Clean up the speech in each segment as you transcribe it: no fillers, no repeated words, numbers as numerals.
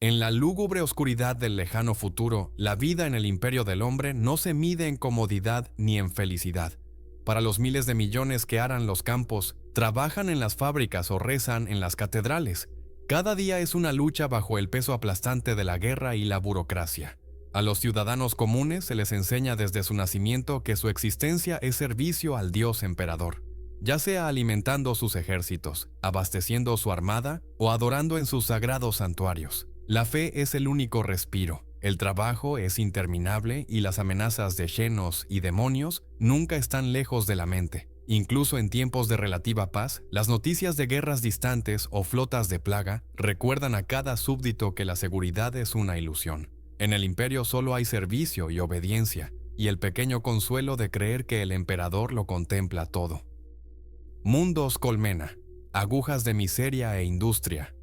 En la lúgubre oscuridad del lejano futuro, la vida en el imperio del hombre no se mide en comodidad ni en felicidad. Para los miles de millones que aran los campos, trabajan en las fábricas o rezan en las catedrales, cada día es una lucha bajo el peso aplastante de la guerra y la burocracia. A los ciudadanos comunes se les enseña desde su nacimiento que su existencia es servicio al Dios emperador, ya sea alimentando sus ejércitos, abasteciendo su armada o adorando en sus sagrados santuarios. La fe es el único respiro, el trabajo es interminable y las amenazas de Xenos y demonios nunca están lejos de la mente. Incluso en tiempos de relativa paz, las noticias de guerras distantes o flotas de plaga recuerdan a cada súbdito que la seguridad es una ilusión. En el imperio solo hay servicio y obediencia, y el pequeño consuelo de creer que el emperador lo contempla todo. Mundos colmena, agujas de miseria e industria.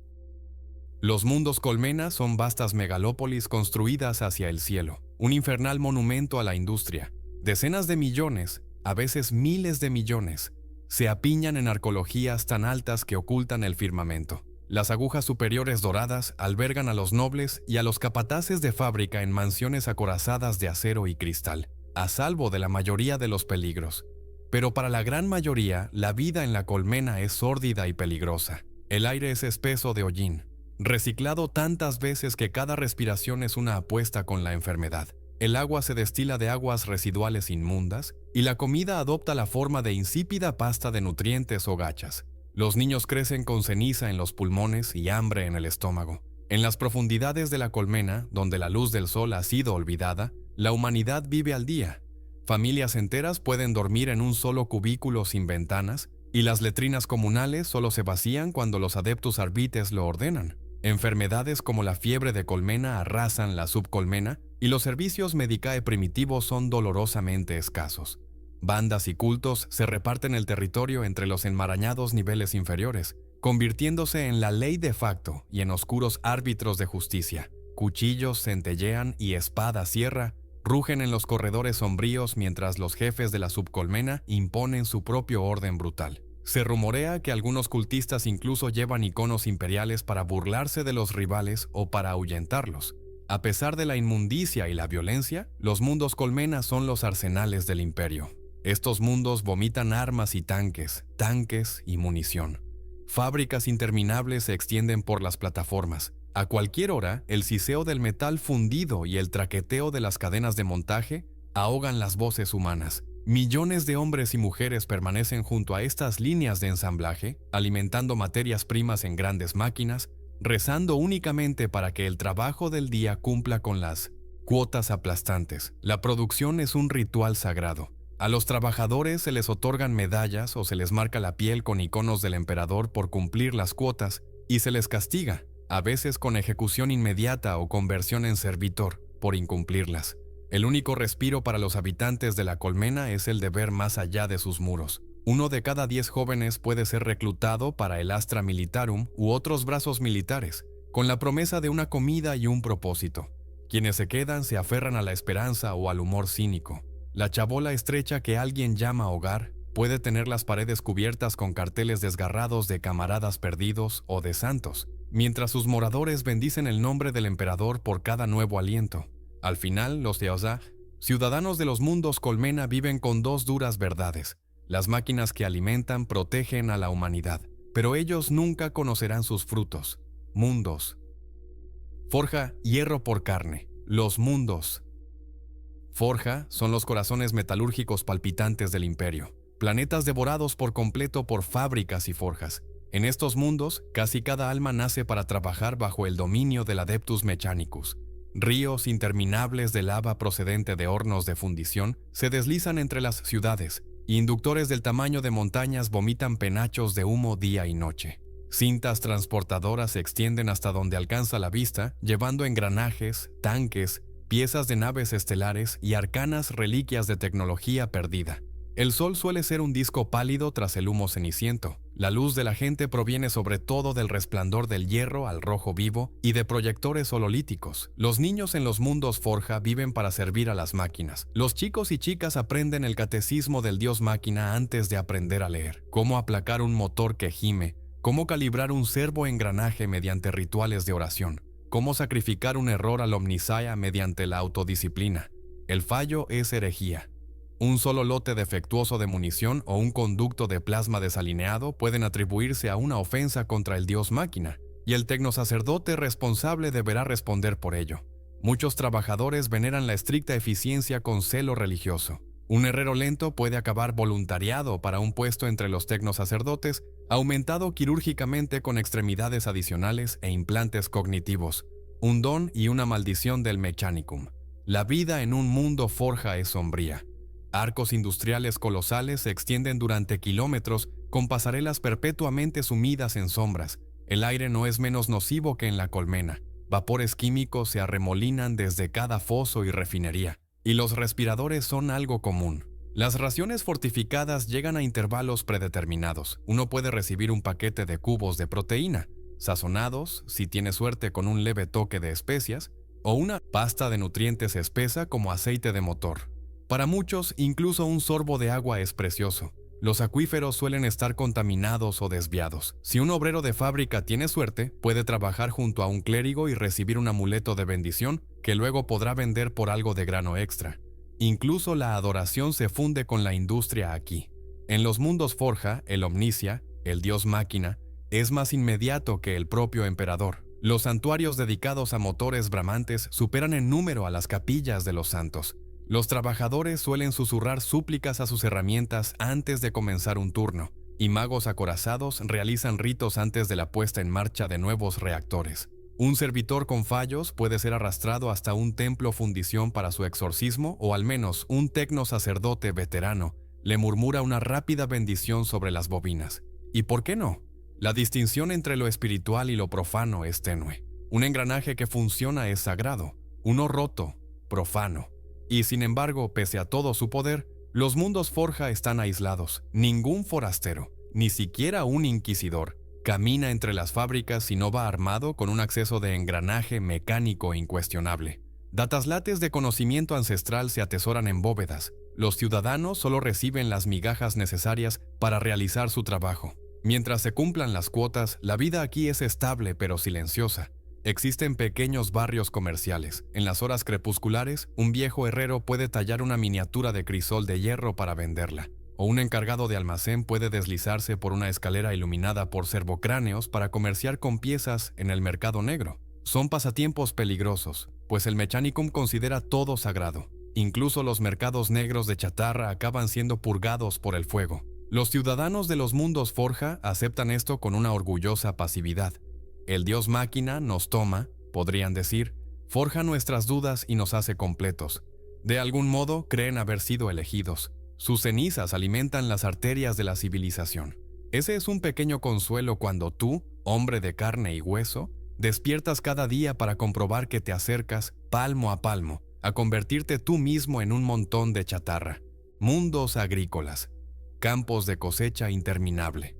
Los mundos colmena son vastas megalópolis construidas hacia el cielo, un infernal monumento a la industria. Decenas de millones, a veces miles de millones, se apiñan en arqueologías tan altas que ocultan el firmamento. Las agujas superiores doradas albergan a los nobles y a los capataces de fábrica en mansiones acorazadas de acero y cristal, a salvo de la mayoría de los peligros. Pero para la gran mayoría, la vida en la colmena es sórdida y peligrosa. El aire es espeso de hollín, reciclado tantas veces que cada respiración es una apuesta con la enfermedad. El agua se destila de aguas residuales inmundas y la comida adopta la forma de insípida pasta de nutrientes o gachas. Los niños crecen con ceniza en los pulmones y hambre en el estómago. En las profundidades de la colmena, donde la luz del sol ha sido olvidada, la humanidad vive al día. Familias enteras pueden dormir en un solo cubículo sin ventanas y las letrinas comunales solo se vacían cuando los adeptus arbites lo ordenan. Enfermedades como la fiebre de colmena arrasan la subcolmena y los servicios medicae primitivos son dolorosamente escasos. Bandas y cultos se reparten el territorio entre los enmarañados niveles inferiores, convirtiéndose en la ley de facto y en oscuros árbitros de justicia. Cuchillos centellean y espadas sierra rugen en los corredores sombríos mientras los jefes de la subcolmena imponen su propio orden brutal. Se rumorea que algunos cultistas incluso llevan iconos imperiales para burlarse de los rivales o para ahuyentarlos. A pesar de la inmundicia y la violencia, los mundos colmena son los arsenales del imperio. Estos mundos vomitan armas y tanques y munición. Fábricas interminables se extienden por las plataformas. A cualquier hora, el siseo del metal fundido y el traqueteo de las cadenas de montaje ahogan las voces humanas. Millones de hombres y mujeres permanecen junto a estas líneas de ensamblaje, alimentando materias primas en grandes máquinas, rezando únicamente para que el trabajo del día cumpla con las cuotas aplastantes. La producción es un ritual sagrado. A los trabajadores se les otorgan medallas o se les marca la piel con iconos del emperador por cumplir las cuotas y se les castiga, a veces con ejecución inmediata o conversión en servitor, por incumplirlas. El único respiro para los habitantes de la colmena es el de ver más allá de sus muros. 1 de cada 10 jóvenes puede ser reclutado para el Astra Militarum u otros brazos militares, con la promesa de una comida y un propósito. Quienes se quedan se aferran a la esperanza o al humor cínico. La chabola estrecha que alguien llama hogar puede tener las paredes cubiertas con carteles desgarrados de camaradas perdidos o de santos, mientras sus moradores bendicen el nombre del emperador por cada nuevo aliento. Al final, los Teosag, ciudadanos de los mundos colmena, viven con 2 duras verdades. Las máquinas que alimentan protegen a la humanidad, pero ellos nunca conocerán sus frutos. Mundos. Forja, hierro por carne. Los mundos. Forja son los corazones metalúrgicos palpitantes del imperio, planetas devorados por completo por fábricas y forjas. En estos mundos, casi cada alma nace para trabajar bajo el dominio del Adeptus Mechanicus. Ríos interminables de lava procedente de hornos de fundición se deslizan entre las ciudades, y inductores del tamaño de montañas vomitan penachos de humo día y noche. Cintas transportadoras se extienden hasta donde alcanza la vista, llevando engranajes, tanques, piezas de naves estelares y arcanas reliquias de tecnología perdida. El sol suele ser un disco pálido tras el humo ceniciento. La luz de la gente proviene sobre todo del resplandor del hierro al rojo vivo y de proyectores hololíticos. Los niños en los mundos forja viven para servir a las máquinas. Los chicos y chicas aprenden el catecismo del dios máquina antes de aprender a leer. Cómo aplacar un motor que gime, cómo calibrar un servo engranaje mediante rituales de oración, cómo sacrificar un error al Omnisaya mediante la autodisciplina. El fallo es herejía. Un solo lote defectuoso de munición o un conducto de plasma desalineado pueden atribuirse a una ofensa contra el dios máquina, y el tecnosacerdote responsable deberá responder por ello. Muchos trabajadores veneran la estricta eficiencia con celo religioso. Un herrero lento puede acabar voluntariado para un puesto entre los tecnosacerdotes, aumentado quirúrgicamente con extremidades adicionales e implantes cognitivos, un don y una maldición del Mechanicum. La vida en un mundo forja es sombría. Arcos industriales colosales se extienden durante kilómetros con pasarelas perpetuamente sumidas en sombras. El aire no es menos nocivo que en la colmena. Vapores químicos se arremolinan desde cada foso y refinería, y los respiradores son algo común. Las raciones fortificadas llegan a intervalos predeterminados. Uno puede recibir un paquete de cubos de proteína, sazonados, si tiene suerte con un leve toque de especias, o una pasta de nutrientes espesa como aceite de motor. Para muchos, incluso un sorbo de agua es precioso. Los acuíferos suelen estar contaminados o desviados. Si un obrero de fábrica tiene suerte, puede trabajar junto a un clérigo y recibir un amuleto de bendición que luego podrá vender por algo de grano extra. Incluso la adoración se funde con la industria aquí. En los mundos forja, el Omnisia, el dios máquina, es más inmediato que el propio emperador. Los santuarios dedicados a motores bramantes superan en número a las capillas de los santos. Los trabajadores suelen susurrar súplicas a sus herramientas antes de comenzar un turno, y magos acorazados realizan ritos antes de la puesta en marcha de nuevos reactores. Un servitor con fallos puede ser arrastrado hasta un templo fundición para su exorcismo, o al menos un tecnosacerdote veterano le murmura una rápida bendición sobre las bobinas. ¿Y por qué no? La distinción entre lo espiritual y lo profano es tenue. Un engranaje que funciona es sagrado, uno roto, profano. Y sin embargo, pese a todo su poder, los mundos forja están aislados. Ningún forastero, ni siquiera un inquisidor, camina entre las fábricas si no va armado con un acceso de engranaje mecánico incuestionable. Dataslates de conocimiento ancestral se atesoran en bóvedas. Los ciudadanos solo reciben las migajas necesarias para realizar su trabajo. Mientras se cumplan las cuotas, la vida aquí es estable pero silenciosa. Existen pequeños barrios comerciales. En las horas crepusculares, un viejo herrero puede tallar una miniatura de crisol de hierro para venderla, o un encargado de almacén puede deslizarse por una escalera iluminada por servocráneos para comerciar con piezas en el mercado negro. Son pasatiempos peligrosos, pues el Mechanicum considera todo sagrado. Incluso los mercados negros de chatarra acaban siendo purgados por el fuego. Los ciudadanos de los mundos forja aceptan esto con una orgullosa pasividad. El dios máquina nos toma, podrían decir, forja nuestras dudas y nos hace completos. De algún modo creen haber sido elegidos. Sus cenizas alimentan las arterias de la civilización. Ese es un pequeño consuelo cuando tú, hombre de carne y hueso, despiertas cada día para comprobar que te acercas, palmo a palmo, a convertirte tú mismo en un montón de chatarra. Mundos agrícolas. Campos de cosecha interminable.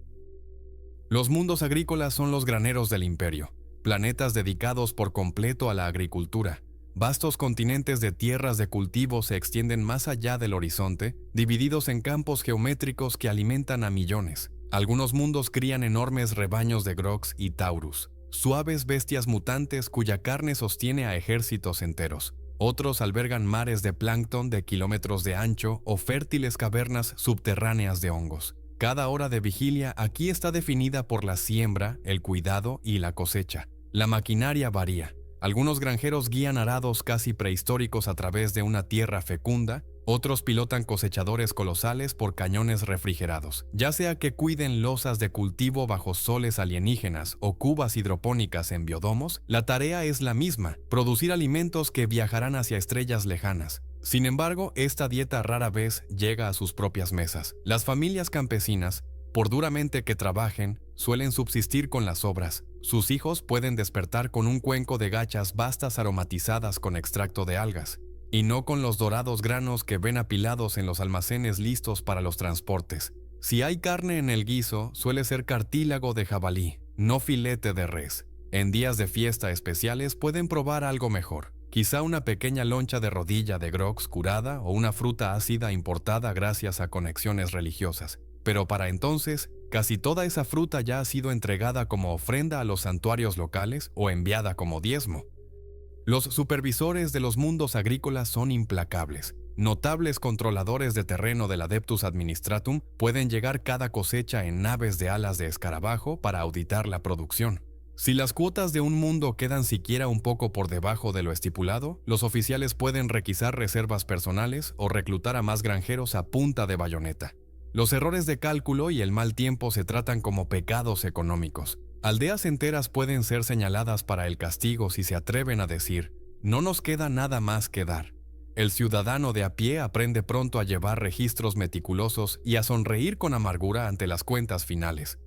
Los mundos agrícolas son los graneros del imperio, planetas dedicados por completo a la agricultura. Vastos continentes de tierras de cultivo se extienden más allá del horizonte, divididos en campos geométricos que alimentan a millones. Algunos mundos crían enormes rebaños de grox y taurus, suaves bestias mutantes cuya carne sostiene a ejércitos enteros. Otros albergan mares de plancton de kilómetros de ancho o fértiles cavernas subterráneas de hongos. Cada hora de vigilia aquí está definida por la siembra, el cuidado y la cosecha. La maquinaria varía. Algunos granjeros guían arados casi prehistóricos a través de una tierra fecunda, otros pilotan cosechadores colosales por cañones refrigerados. Ya sea que cuiden losas de cultivo bajo soles alienígenas o cubas hidropónicas en biodomos, la tarea es la misma: producir alimentos que viajarán hacia estrellas lejanas. Sin embargo, esta dieta rara vez llega a sus propias mesas. Las familias campesinas, por duramente que trabajen, suelen subsistir con las obras. Sus hijos pueden despertar con un cuenco de gachas bastas aromatizadas con extracto de algas, y no con los dorados granos que ven apilados en los almacenes listos para los transportes. Si hay carne en el guiso, suele ser cartílago de jabalí, no filete de res. En días de fiesta especiales pueden probar algo mejor. Quizá una pequeña loncha de rodilla de grox curada o una fruta ácida importada gracias a conexiones religiosas. Pero para entonces, Casi toda esa fruta ya ha sido entregada como ofrenda a los santuarios locales o enviada como diezmo. Los supervisores de los mundos agrícolas son implacables. Notables controladores de terreno del Adeptus Administratum pueden llegar cada cosecha en naves de alas de escarabajo para auditar la producción. Si las cuotas de un mundo quedan siquiera un poco por debajo de lo estipulado, los oficiales pueden requisar reservas personales o reclutar a más granjeros a punta de bayoneta. Los errores de cálculo y el mal tiempo se tratan como pecados económicos. Aldeas enteras pueden ser señaladas para el castigo si se atreven a decir, no nos queda nada más que dar. El ciudadano de a pie aprende pronto a llevar registros meticulosos y a sonreír con amargura ante las cuentas finales,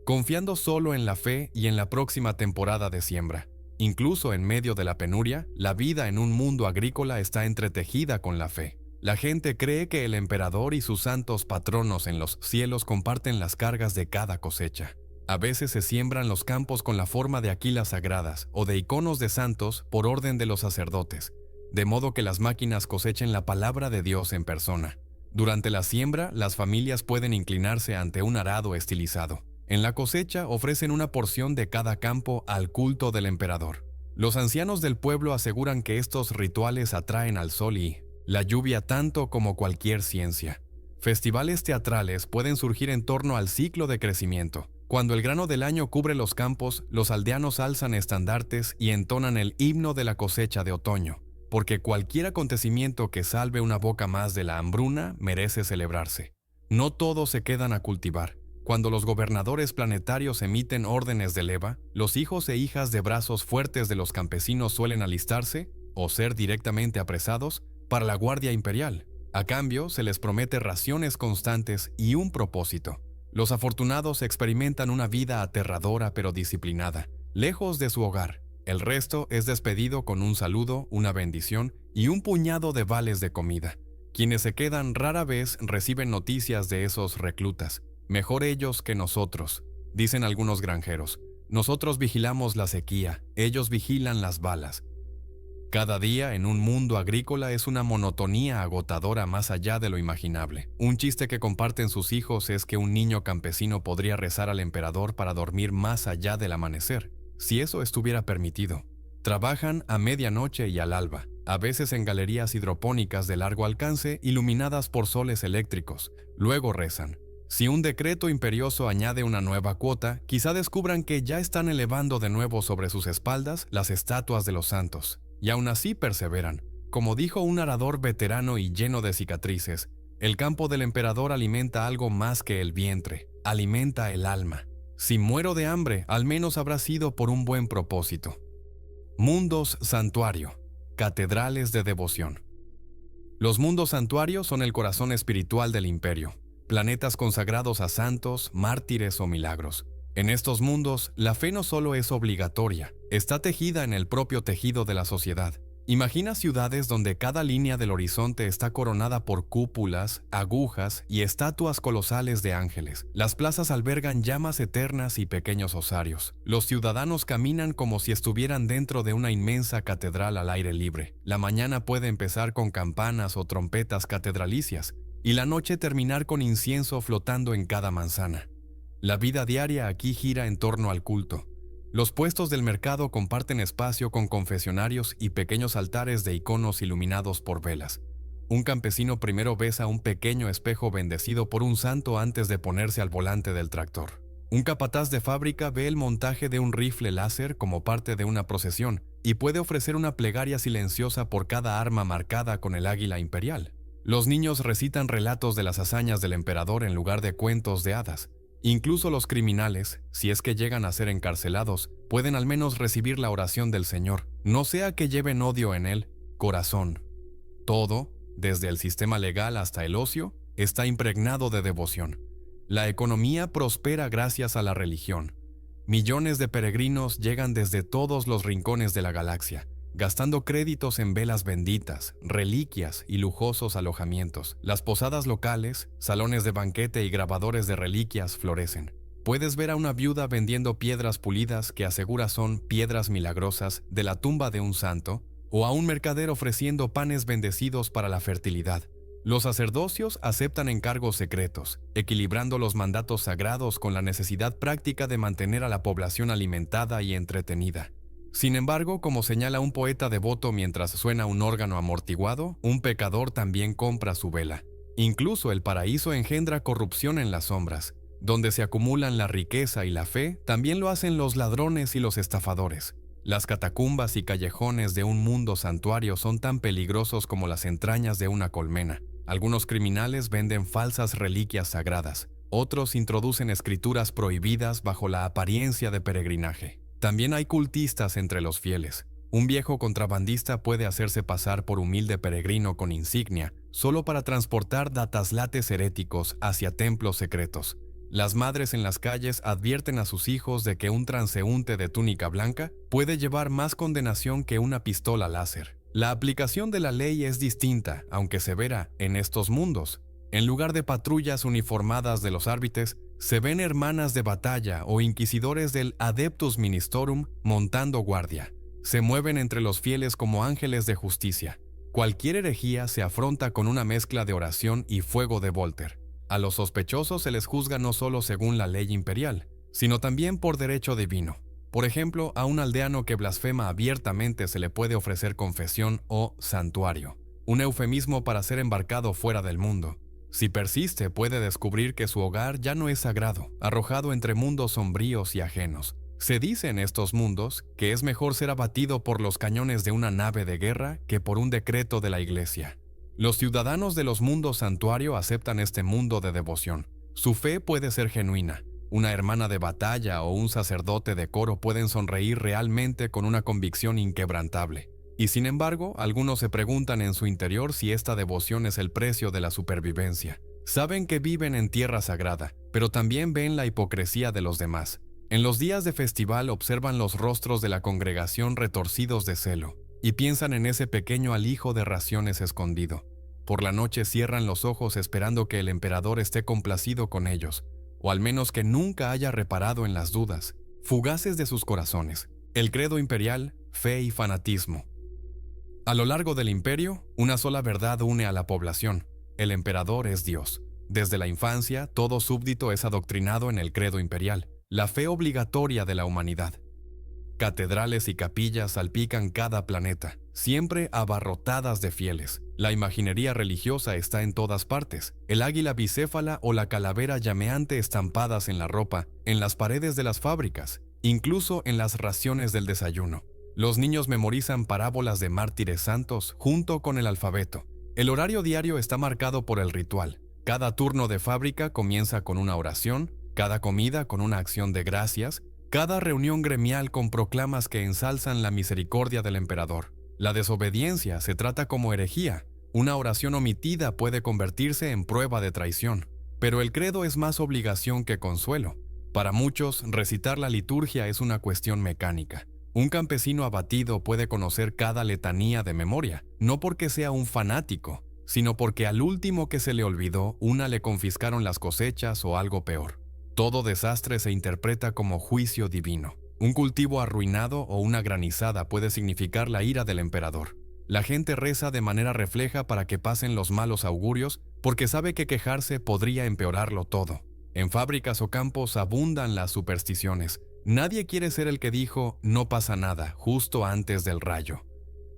confiando solo en la fe y en la próxima temporada de siembra. Incluso en medio de la penuria, la vida en un mundo agrícola está entretejida con la fe. La gente cree que el emperador y sus santos patronos en los cielos comparten las cargas de cada cosecha. A veces se siembran los campos con la forma de aquilas sagradas o de iconos de santos por orden de los sacerdotes, de modo que las máquinas cosechen la palabra de Dios en persona. Durante la siembra, las familias pueden inclinarse ante un arado estilizado. En la cosecha ofrecen una porción de cada campo al culto del emperador. Los ancianos del pueblo aseguran que estos rituales atraen al sol y la lluvia tanto como cualquier ciencia. Festivales teatrales pueden surgir en torno al ciclo de crecimiento. Cuando el grano del año cubre los campos, los aldeanos alzan estandartes y entonan el himno de la cosecha de otoño, porque cualquier acontecimiento que salve una boca más de la hambruna merece celebrarse. No todos se quedan a cultivar. Cuando los gobernadores planetarios emiten órdenes de leva, los hijos e hijas de brazos fuertes de los campesinos suelen alistarse, o ser directamente apresados, para la Guardia Imperial. A cambio, se les promete raciones constantes y un propósito. Los afortunados experimentan una vida aterradora pero disciplinada, lejos de su hogar. El resto es despedido con un saludo, una bendición y un puñado de vales de comida. Quienes se quedan rara vez reciben noticias de esos reclutas. Mejor ellos que nosotros, dicen algunos granjeros. Nosotros vigilamos la sequía, ellos vigilan las balas. Cada día en un mundo agrícola es una monotonía agotadora más allá de lo imaginable. Un chiste que comparten sus hijos es que un niño campesino podría rezar al emperador para dormir más allá del amanecer, si eso estuviera permitido. Trabajan a medianoche y al alba, a veces en galerías hidropónicas de largo alcance iluminadas por soles eléctricos. Luego rezan. Si un decreto imperioso añade una nueva cuota, quizá descubran que ya están elevando de nuevo sobre sus espaldas las estatuas de los santos. Y aún así perseveran. Como dijo un arador veterano y lleno de cicatrices, el campo del emperador alimenta algo más que el vientre, alimenta el alma. Si muero de hambre, al menos habrá sido por un buen propósito. Mundos santuario, catedrales de devoción. Los mundos santuarios son el corazón espiritual del imperio, planetas consagrados a santos, mártires o milagros. En estos mundos, la fe no solo es obligatoria, está tejida en el propio tejido de la sociedad. Imagina ciudades donde cada línea del horizonte está coronada por cúpulas, agujas y estatuas colosales de ángeles. Las plazas albergan llamas eternas y pequeños osarios. Los ciudadanos caminan como si estuvieran dentro de una inmensa catedral al aire libre. La mañana puede empezar con campanas o trompetas catedralicias, y la noche terminar con incienso flotando en cada manzana. La vida diaria aquí gira en torno al culto. Los puestos del mercado comparten espacio con confesionarios y pequeños altares de iconos iluminados por velas. Un campesino primero besa un pequeño espejo bendecido por un santo antes de ponerse al volante del tractor. Un capataz de fábrica ve el montaje de un rifle láser como parte de una procesión y puede ofrecer una plegaria silenciosa por cada arma marcada con el águila imperial. Los niños recitan relatos de las hazañas del emperador en lugar de cuentos de hadas. Incluso los criminales, si es que llegan a ser encarcelados, pueden al menos recibir la oración del Señor, no sea que lleven odio en el corazón. Todo, desde el sistema legal hasta el ocio, está impregnado de devoción. La economía prospera gracias a la religión. Millones de peregrinos llegan desde todos los rincones de la galaxia, gastando créditos en velas benditas, reliquias y lujosos alojamientos. Las posadas locales, salones de banquete y grabadores de reliquias florecen. Puedes ver a una viuda vendiendo piedras pulidas que asegura son piedras milagrosas de la tumba de un santo, o a un mercader ofreciendo panes bendecidos para la fertilidad. Los sacerdocios aceptan encargos secretos, equilibrando los mandatos sagrados con la necesidad práctica de mantener a la población alimentada y entretenida. Sin embargo, como señala un poeta devoto mientras suena un órgano amortiguado, un pecador también compra su vela. Incluso el paraíso engendra corrupción en las sombras. Donde se acumulan la riqueza y la fe, también lo hacen los ladrones y los estafadores. Las catacumbas y callejones de un mundo santuario son tan peligrosos como las entrañas de una colmena. Algunos criminales venden falsas reliquias sagradas, otros introducen escrituras prohibidas bajo la apariencia de peregrinaje. También hay cultistas entre los fieles. Un viejo contrabandista puede hacerse pasar por humilde peregrino con insignia, solo para transportar dataslates heréticos hacia templos secretos. Las madres en las calles advierten a sus hijos de que un transeúnte de túnica blanca puede llevar más condenación que una pistola láser. La aplicación de la ley es distinta, aunque severa, en estos mundos. En lugar de patrullas uniformadas de los árbitres, se ven hermanas de batalla o inquisidores del Adeptus Ministorum montando guardia. Se mueven entre los fieles como ángeles de justicia. Cualquier herejía se afronta con una mezcla de oración y fuego de Volter. A los sospechosos se les juzga no solo según la ley imperial, sino también por derecho divino. Por ejemplo, a un aldeano que blasfema abiertamente se le puede ofrecer confesión o santuario, un eufemismo para ser embarcado fuera del mundo. Si persiste, puede descubrir que su hogar ya no es sagrado, arrojado entre mundos sombríos y ajenos. Se dice en estos mundos que es mejor ser abatido por los cañones de una nave de guerra que por un decreto de la iglesia. Los ciudadanos de los mundos santuario aceptan este mundo de devoción. Su fe puede ser genuina. Una hermana de batalla o un sacerdote de coro pueden sonreír realmente con una convicción inquebrantable. Y sin embargo, algunos se preguntan en su interior si esta devoción es el precio de la supervivencia. Saben que viven en tierra sagrada, pero también ven la hipocresía de los demás. En los días de festival observan los rostros de la congregación retorcidos de celo y piensan en ese pequeño alijo de raciones escondido. Por la noche cierran los ojos esperando que el emperador esté complacido con ellos, o al menos que nunca haya reparado en las dudas, fugaces de sus corazones. El credo imperial, fe y fanatismo. A lo largo del imperio, una sola verdad une a la población: el emperador es Dios. Desde la infancia, todo súbdito es adoctrinado en el credo imperial, la fe obligatoria de la humanidad. Catedrales y capillas salpican cada planeta, siempre abarrotadas de fieles. La imaginería religiosa está en todas partes. El águila bicéfala o la calavera llameante estampadas en la ropa, en las paredes de las fábricas, incluso en las raciones del desayuno. Los niños memorizan parábolas de mártires santos junto con el alfabeto. El horario diario está marcado por el ritual. Cada turno de fábrica comienza con una oración, cada comida con una acción de gracias, cada reunión gremial con proclamas que ensalzan la misericordia del emperador. La desobediencia se trata como herejía. Una oración omitida puede convertirse en prueba de traición. Pero el credo es más obligación que consuelo. Para muchos, recitar la liturgia es una cuestión mecánica. Un campesino abatido puede conocer cada letanía de memoria, no porque sea un fanático, sino porque al último que se le olvidó, una le confiscaron las cosechas o algo peor. Todo desastre se interpreta como juicio divino. Un cultivo arruinado o una granizada puede significar la ira del emperador. La gente reza de manera refleja para que pasen los malos augurios, porque sabe que quejarse podría empeorarlo todo. En fábricas o campos abundan las supersticiones. Nadie quiere ser el que dijo «no pasa nada» justo antes del rayo.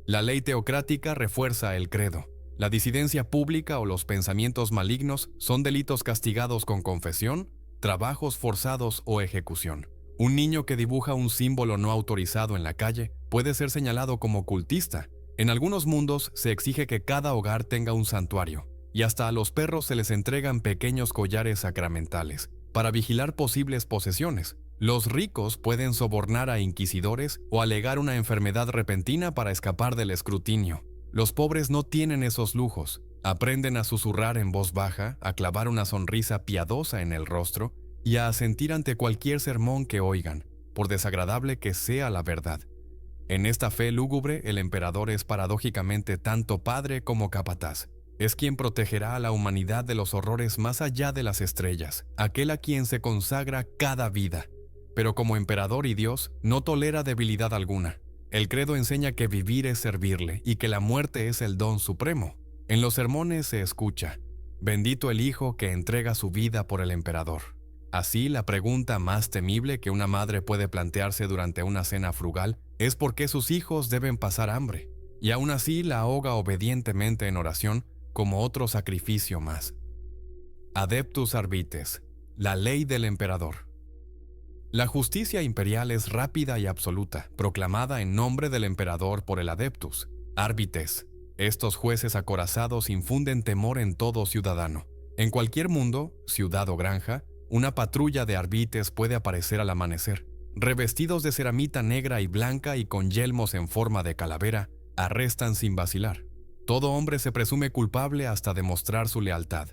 La ley teocrática refuerza el credo. La disidencia pública o los pensamientos malignos son delitos castigados con confesión, trabajos forzados o ejecución. Un niño que dibuja un símbolo no autorizado en la calle puede ser señalado como cultista. En algunos mundos se exige que cada hogar tenga un santuario, y hasta a los perros se les entregan pequeños collares sacramentales para vigilar posibles posesiones. Los ricos pueden sobornar a inquisidores o alegar una enfermedad repentina para escapar del escrutinio. Los pobres no tienen esos lujos. Aprenden a susurrar en voz baja, a clavar una sonrisa piadosa en el rostro y a asentir ante cualquier sermón que oigan, por desagradable que sea la verdad. En esta fe lúgubre, el emperador es paradójicamente tanto padre como capataz. Es quien protegerá a la humanidad de los horrores más allá de las estrellas, aquel a quien se consagra cada vida. Pero como emperador y Dios, no tolera debilidad alguna. El credo enseña que vivir es servirle y que la muerte es el don supremo. En los sermones se escucha: bendito el hijo que entrega su vida por el emperador. Así, la pregunta más temible que una madre puede plantearse durante una cena frugal es por qué sus hijos deben pasar hambre, y aún así la ahoga obedientemente en oración como otro sacrificio más. Adeptus Arbites, la ley del emperador. La justicia imperial es rápida y absoluta, proclamada en nombre del emperador por el Adeptus Arbites. Estos jueces acorazados infunden temor en todo ciudadano. En cualquier mundo, ciudad o granja, una patrulla de arbites puede aparecer al amanecer. Revestidos de ceramita negra y blanca y con yelmos en forma de calavera, arrestan sin vacilar. Todo hombre se presume culpable hasta demostrar su lealtad.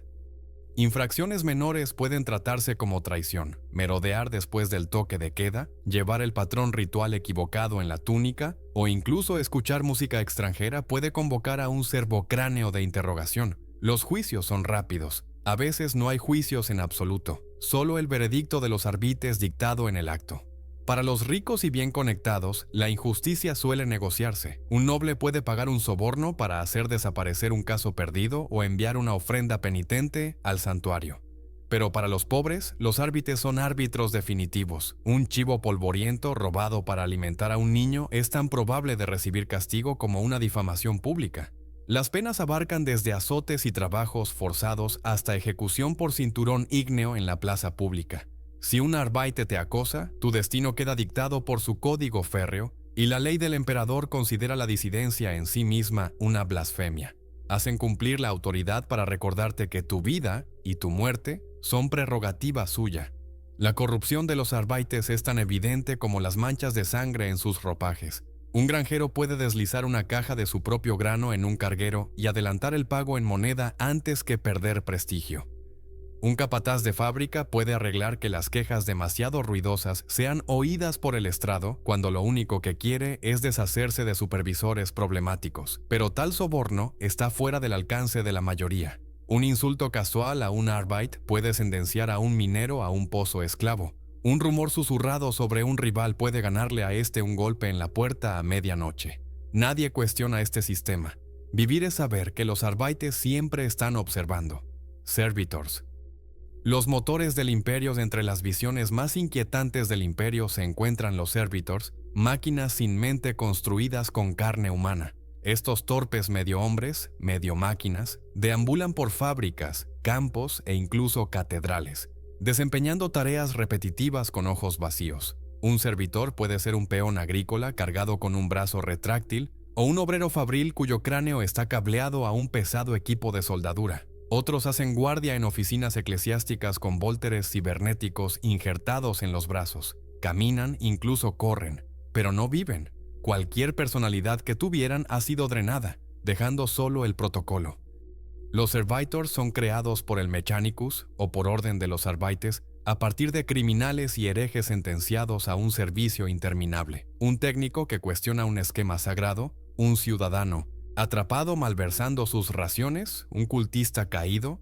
Infracciones menores pueden tratarse como traición, merodear después del toque de queda, llevar el patrón ritual equivocado en la túnica o incluso escuchar música extranjera puede convocar a un servocráneo de interrogación. Los juicios son rápidos. A veces no hay juicios en absoluto, solo el veredicto de los arbites dictado en el acto. Para los ricos y bien conectados, la injusticia suele negociarse. Un noble puede pagar un soborno para hacer desaparecer un caso perdido o enviar una ofrenda penitente al santuario. Pero para los pobres, los árbitres son árbitros definitivos. Un chivo polvoriento robado para alimentar a un niño es tan probable de recibir castigo como una difamación pública. Las penas abarcan desde azotes y trabajos forzados hasta ejecución por cinturón ígneo en la plaza pública. Si un arbite te acosa, tu destino queda dictado por su código férreo, y la ley del emperador considera la disidencia en sí misma una blasfemia. Hacen cumplir la autoridad para recordarte que tu vida y tu muerte son prerrogativa suya. La corrupción de los arbites es tan evidente como las manchas de sangre en sus ropajes. Un granjero puede deslizar una caja de su propio grano en un carguero y adelantar el pago en moneda antes que perder prestigio. Un capataz de fábrica puede arreglar que las quejas demasiado ruidosas sean oídas por el estrado cuando lo único que quiere es deshacerse de supervisores problemáticos. Pero tal soborno está fuera del alcance de la mayoría. Un insulto casual a un arbite puede sentenciar a un minero a un pozo esclavo. Un rumor susurrado sobre un rival puede ganarle a este un golpe en la puerta a medianoche. Nadie cuestiona este sistema. Vivir es saber que los arbites siempre están observando. Servitors. Los motores del imperio. Entre las visiones más inquietantes del imperio se encuentran los servitors, máquinas sin mente construidas con carne humana. Estos torpes medio hombres, medio máquinas, deambulan por fábricas, campos e incluso catedrales, desempeñando tareas repetitivas con ojos vacíos. Un servitor puede ser un peón agrícola cargado con un brazo retráctil o un obrero fabril cuyo cráneo está cableado a un pesado equipo de soldadura. Otros hacen guardia en oficinas eclesiásticas con vólteres cibernéticos injertados en los brazos. Caminan, incluso corren, pero no viven. Cualquier personalidad que tuvieran ha sido drenada, dejando solo el protocolo. Los servitors son creados por el Mechanicus o por orden de los arbites a partir de criminales y herejes sentenciados a un servicio interminable. Un técnico que cuestiona un esquema sagrado, un ciudadano atrapado malversando sus raciones, un cultista caído.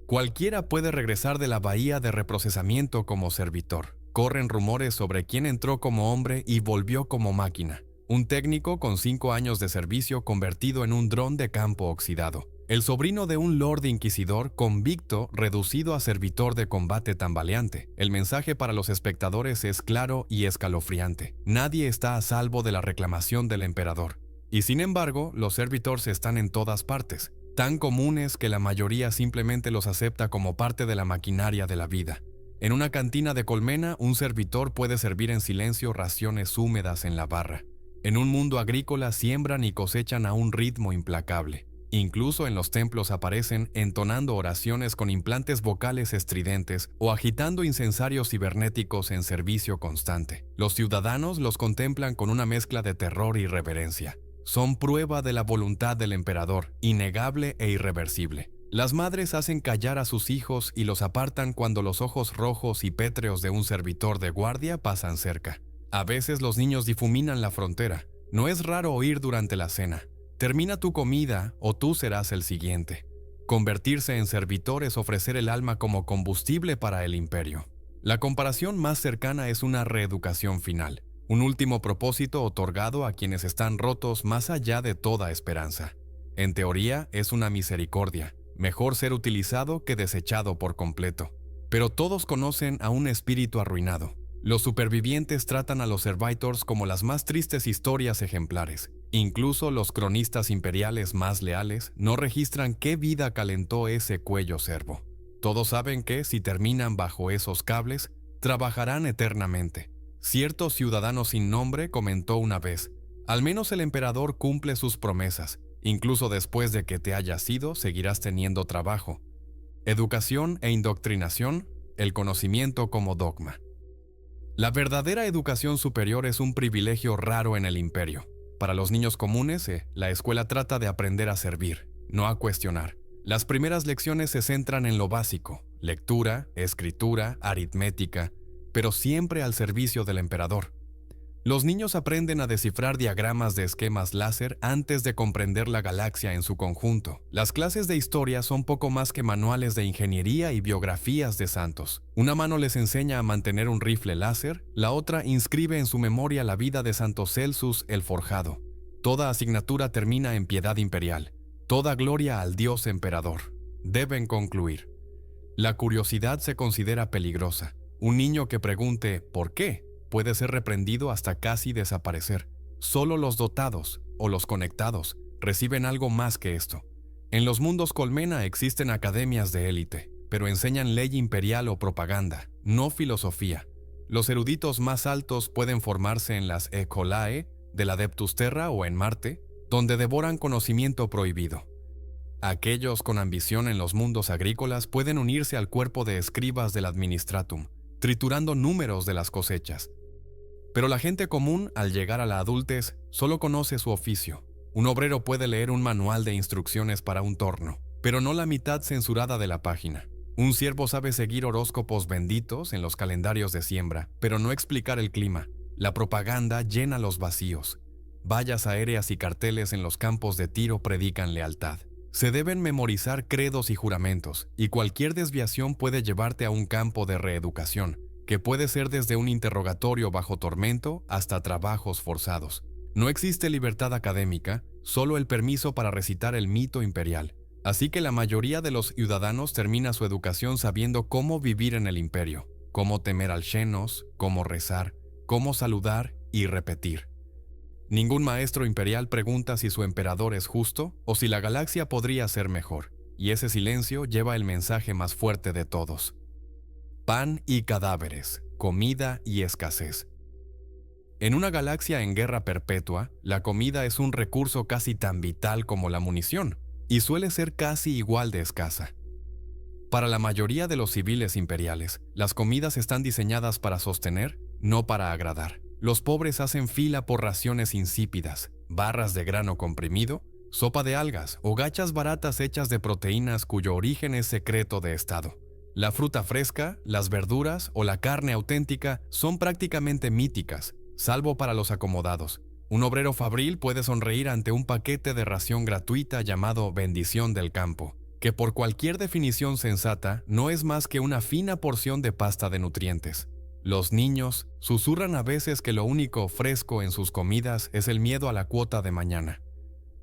Cualquiera puede regresar de la bahía de reprocesamiento como servitor. Corren rumores sobre quién entró como hombre y volvió como máquina. Un técnico con 5 años de servicio convertido en un dron de campo oxidado. El sobrino de un lord inquisidor convicto reducido a servitor de combate tambaleante. El mensaje para los espectadores es claro y escalofriante. Nadie está a salvo de la reclamación del emperador. Y sin embargo, los servitors están en todas partes, tan comunes que la mayoría simplemente los acepta como parte de la maquinaria de la vida. En una cantina de colmena, un servitor puede servir en silencio raciones húmedas en la barra. En un mundo agrícola siembran y cosechan a un ritmo implacable. Incluso en los templos aparecen entonando oraciones con implantes vocales estridentes o agitando incensarios cibernéticos en servicio constante. Los ciudadanos los contemplan con una mezcla de terror y reverencia. Son prueba de la voluntad del emperador, innegable e irreversible. Las madres hacen callar a sus hijos y los apartan cuando los ojos rojos y pétreos de un servitor de guardia pasan cerca. A veces los niños difuminan la frontera. No es raro oír durante la cena: termina tu comida o tú serás el siguiente. Convertirse en servitor es ofrecer el alma como combustible para el imperio. La comparación más cercana es una reeducación final. Un último propósito otorgado a quienes están rotos más allá de toda esperanza. En teoría, es una misericordia. Mejor ser utilizado que desechado por completo. Pero todos conocen a un espíritu arruinado. Los supervivientes tratan a los servitors como las más tristes historias ejemplares. Incluso los cronistas imperiales más leales no registran qué vida calentó ese cuello cervo. Todos saben que, si terminan bajo esos cables, trabajarán eternamente. Cierto ciudadano sin nombre comentó una vez: al menos el emperador cumple sus promesas. Incluso después de que te hayas ido, seguirás teniendo trabajo. Educación e indoctrinación, el conocimiento como dogma. La verdadera educación superior es un privilegio raro en el imperio. Para los niños comunes, la escuela trata de aprender a servir, no a cuestionar. Las primeras lecciones se centran en lo básico: lectura, escritura, aritmética, pero siempre al servicio del emperador. Los niños aprenden a descifrar diagramas de esquemas láser antes de comprender la galaxia en su conjunto. Las clases de historia son poco más que manuales de ingeniería y biografías de santos. Una mano les enseña a mantener un rifle láser, la otra inscribe en su memoria la vida de Santo Celsus el Forjado. Toda asignatura termina en piedad imperial. Toda gloria al Dios emperador. Deben concluir. La curiosidad se considera peligrosa. Un niño que pregunte ¿por qué? Puede ser reprendido hasta casi desaparecer. Solo los dotados, o los conectados, reciben algo más que esto. En los mundos colmena existen academias de élite, pero enseñan ley imperial o propaganda, no filosofía. Los eruditos más altos pueden formarse en las Ecolae del Adeptus Terra o en Marte, donde devoran conocimiento prohibido. Aquellos con ambición en los mundos agrícolas pueden unirse al cuerpo de escribas del Administratum, triturando números de las cosechas. Pero la gente común, al llegar a la adultez, solo conoce su oficio. Un obrero puede leer un manual de instrucciones para un torno, pero no la mitad censurada de la página. Un siervo sabe seguir horóscopos benditos en los calendarios de siembra, pero no explicar el clima. La propaganda llena los vacíos. Vallas aéreas y carteles en los campos de tiro predican lealtad. Se deben memorizar credos y juramentos, y cualquier desviación puede llevarte a un campo de reeducación, que puede ser desde un interrogatorio bajo tormento hasta trabajos forzados. No existe libertad académica, solo el permiso para recitar el mito imperial. Así que la mayoría de los ciudadanos termina su educación sabiendo cómo vivir en el imperio, cómo temer al Xenos, cómo rezar, cómo saludar y repetir. Ningún maestro imperial pregunta si su emperador es justo o si la galaxia podría ser mejor, y ese silencio lleva el mensaje más fuerte de todos. Pan y cadáveres, comida y escasez. En una galaxia en guerra perpetua, la comida es un recurso casi tan vital como la munición, y suele ser casi igual de escasa. Para la mayoría de los civiles imperiales, las comidas están diseñadas para sostener, no para agradar. Los pobres hacen fila por raciones insípidas, barras de grano comprimido, sopa de algas o gachas baratas hechas de proteínas cuyo origen es secreto de estado. La fruta fresca, las verduras o la carne auténtica son prácticamente míticas, salvo para los acomodados. Un obrero fabril puede sonreír ante un paquete de ración gratuita llamado bendición del campo, que por cualquier definición sensata no es más que una fina porción de pasta de nutrientes. Los niños susurran a veces que lo único fresco en sus comidas es el miedo a la cuota de mañana.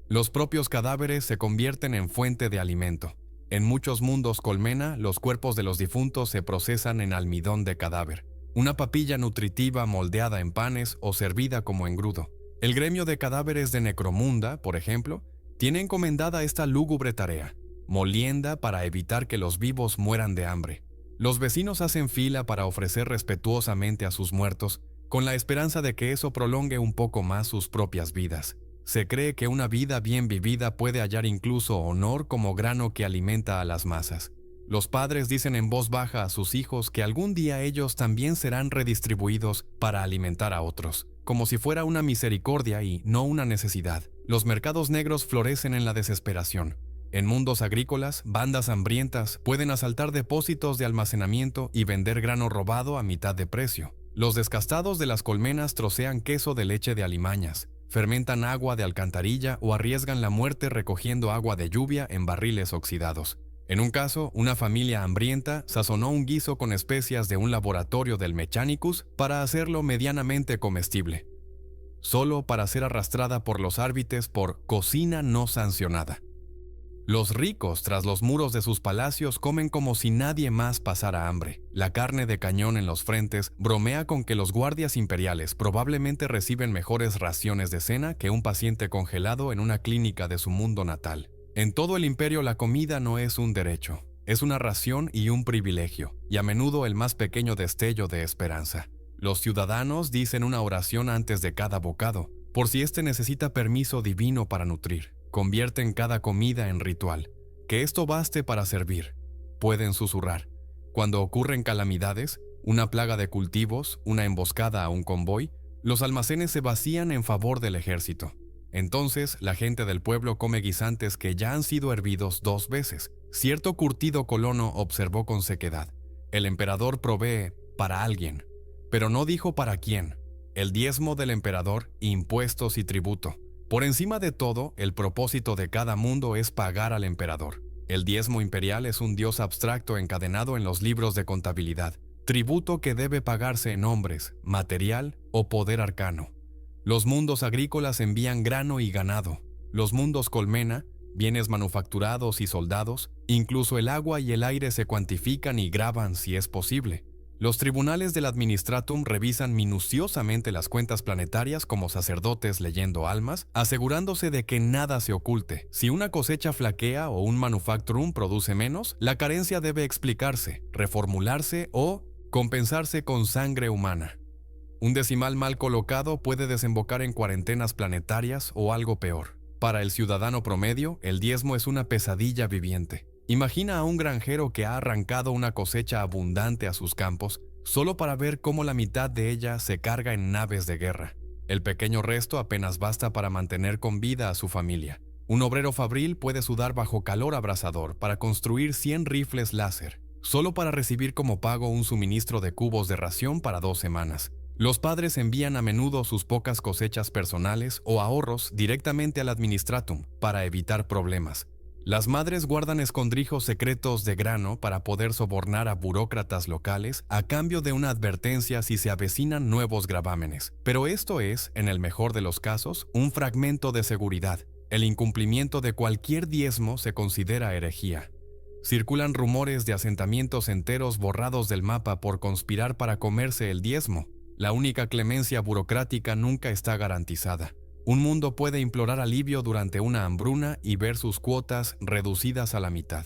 Los propios cadáveres se convierten en fuente de alimento. En muchos mundos colmena, los cuerpos de los difuntos se procesan en almidón de cadáver, una papilla nutritiva moldeada en panes o servida como engrudo. El gremio de cadáveres de Necromunda, por ejemplo, tiene encomendada esta lúgubre tarea: molienda para evitar que los vivos mueran de hambre. Los vecinos hacen fila para ofrecer respetuosamente a sus muertos, con la esperanza de que eso prolongue un poco más sus propias vidas. Se cree que una vida bien vivida puede hallar incluso honor como grano que alimenta a las masas. Los padres dicen en voz baja a sus hijos que algún día ellos también serán redistribuidos para alimentar a otros, como si fuera una misericordia y no una necesidad. Los mercados negros florecen en la desesperación. En mundos agrícolas, bandas hambrientas pueden asaltar depósitos de almacenamiento y vender grano robado a mitad de precio. Los descastados de las colmenas trocean queso de leche de alimañas, fermentan agua de alcantarilla o arriesgan la muerte recogiendo agua de lluvia en barriles oxidados. En un caso, una familia hambrienta sazonó un guiso con especias de un laboratorio del Mechanicus para hacerlo medianamente comestible. solo para ser arrastrada por los árbitres por cocina no sancionada. Los ricos, tras los muros de sus palacios, comen como si nadie más pasara hambre. La carne de cañón en los frentes bromea con que los guardias imperiales probablemente reciben mejores raciones de cena que un paciente congelado en una clínica de su mundo natal. En todo el imperio la comida no es un derecho, es una ración y un privilegio, y a menudo el más pequeño destello de esperanza. Los ciudadanos dicen una oración antes de cada bocado, por si éste necesita permiso divino para nutrir. Convierten cada comida en ritual. Que esto baste para servir. Pueden susurrar. Cuando ocurren calamidades, una plaga de cultivos, una emboscada a un convoy, los almacenes se vacían en favor del ejército. Entonces, la gente del pueblo come guisantes que ya han sido hervidos 2 veces. Cierto curtido colono observó con sequedad. El emperador provee para alguien, pero no dijo para quién. El diezmo del emperador, impuestos y tributo. Por encima de todo, el propósito de cada mundo es pagar al emperador. El diezmo imperial es un dios abstracto encadenado en los libros de contabilidad, tributo que debe pagarse en hombres, material o poder arcano. Los mundos agrícolas envían grano y ganado. Los mundos colmena, bienes manufacturados y soldados, incluso el agua y el aire se cuantifican y graban si es posible. Los tribunales del Administratum revisan minuciosamente las cuentas planetarias como sacerdotes leyendo almas, asegurándose de que nada se oculte. Si una cosecha flaquea o un manufacturum produce menos, la carencia debe explicarse, reformularse o compensarse con sangre humana. Un decimal mal colocado puede desembocar en cuarentenas planetarias o algo peor. Para el ciudadano promedio, el diezmo es una pesadilla viviente. Imagina a un granjero que ha arrancado una cosecha abundante a sus campos, solo para ver cómo la mitad de ella se carga en naves de guerra. El pequeño resto apenas basta para mantener con vida a su familia. Un obrero fabril puede sudar bajo calor abrasador para construir 100 rifles láser, solo para recibir como pago un suministro de cubos de ración para 2 semanas. Los padres envían a menudo sus pocas cosechas personales o ahorros directamente al Administratum para evitar problemas. Las madres guardan escondrijos secretos de grano para poder sobornar a burócratas locales a cambio de una advertencia si se avecinan nuevos gravámenes. Pero esto es, en el mejor de los casos, un fragmento de seguridad. El incumplimiento de cualquier diezmo se considera herejía. Circulan rumores de asentamientos enteros borrados del mapa por conspirar para comerse el diezmo. La única clemencia burocrática nunca está garantizada. Un mundo puede implorar alivio durante una hambruna y ver sus cuotas reducidas a la mitad,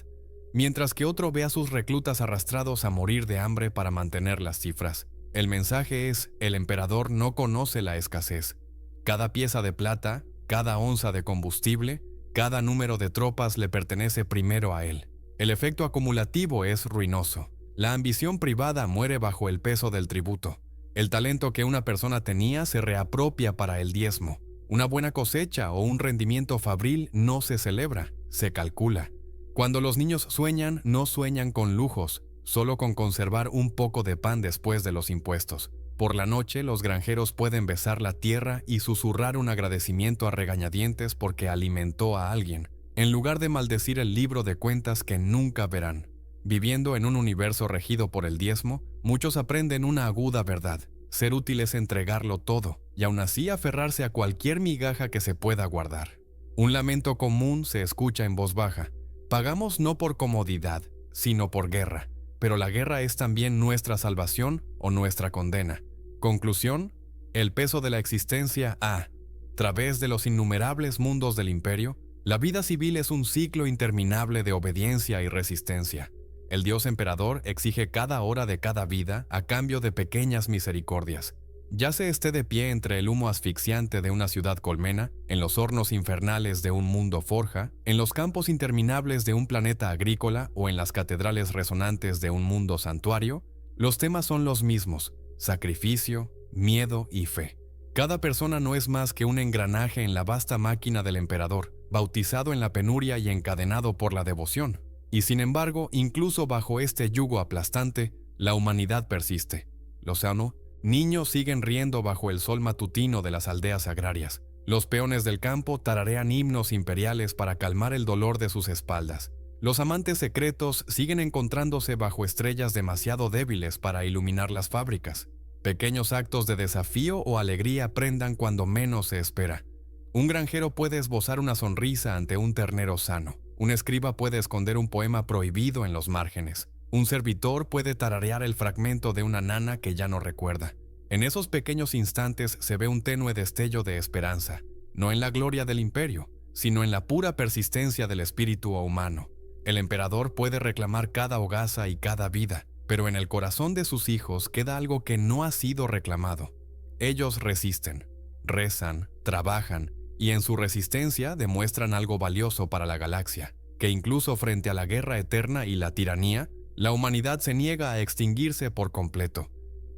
mientras que otro ve a sus reclutas arrastrados a morir de hambre para mantener las cifras. El mensaje es: el emperador no conoce la escasez. Cada pieza de plata, cada onza de combustible, cada número de tropas le pertenece primero a él. El efecto acumulativo es ruinoso. La ambición privada muere bajo el peso del tributo. El talento que una persona tenía se reapropia para el diezmo. Una buena cosecha o un rendimiento fabril no se celebra, se calcula. Cuando los niños sueñan, no sueñan con lujos, solo con conservar un poco de pan después de los impuestos. Por la noche, los granjeros pueden besar la tierra y susurrar un agradecimiento a regañadientes porque alimentó a alguien, en lugar de maldecir el libro de cuentas que nunca verán. Viviendo en un universo regido por el diezmo, muchos aprenden una aguda verdad. Ser útil es entregarlo todo, y aún así aferrarse a cualquier migaja que se pueda guardar. Un lamento común se escucha en voz baja. Pagamos no por comodidad, sino por guerra. Pero la guerra es también nuestra salvación o nuestra condena. Conclusión: el peso de la existencia a través de los innumerables mundos del imperio, la vida civil es un ciclo interminable de obediencia y resistencia. El dios emperador exige cada hora de cada vida a cambio de pequeñas misericordias. Ya se esté de pie entre el humo asfixiante de una ciudad colmena, en los hornos infernales de un mundo forja, en los campos interminables de un planeta agrícola o en las catedrales resonantes de un mundo santuario, los temas son los mismos: sacrificio, miedo y fe. Cada persona no es más que un engranaje en la vasta máquina del emperador, bautizado en la penuria y encadenado por la devoción. Y sin embargo, incluso bajo este yugo aplastante, la humanidad persiste. Lozano: niños siguen riendo bajo el sol matutino de las aldeas agrarias. Los peones del campo tararean himnos imperiales para calmar el dolor de sus espaldas. Los amantes secretos siguen encontrándose bajo estrellas demasiado débiles para iluminar las fábricas. Pequeños actos de desafío o alegría prendan cuando menos se espera. Un granjero puede esbozar una sonrisa ante un ternero sano. Un escriba puede esconder un poema prohibido en los márgenes. Un servitor puede tararear el fragmento de una nana que ya no recuerda. En esos pequeños instantes se ve un tenue destello de esperanza, no en la gloria del imperio, sino en la pura persistencia del espíritu humano. El emperador puede reclamar cada hogaza y cada vida, pero en el corazón de sus hijos queda algo que no ha sido reclamado. Ellos resisten, rezan, trabajan, y en su resistencia demuestran algo valioso para la galaxia, que incluso frente a la guerra eterna y la tiranía, la humanidad se niega a extinguirse por completo.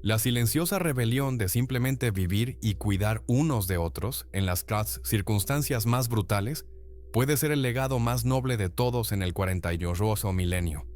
La silenciosa rebelión de simplemente vivir y cuidar unos de otros en las circunstancias más brutales puede ser el legado más noble de todos en el 48º milenio.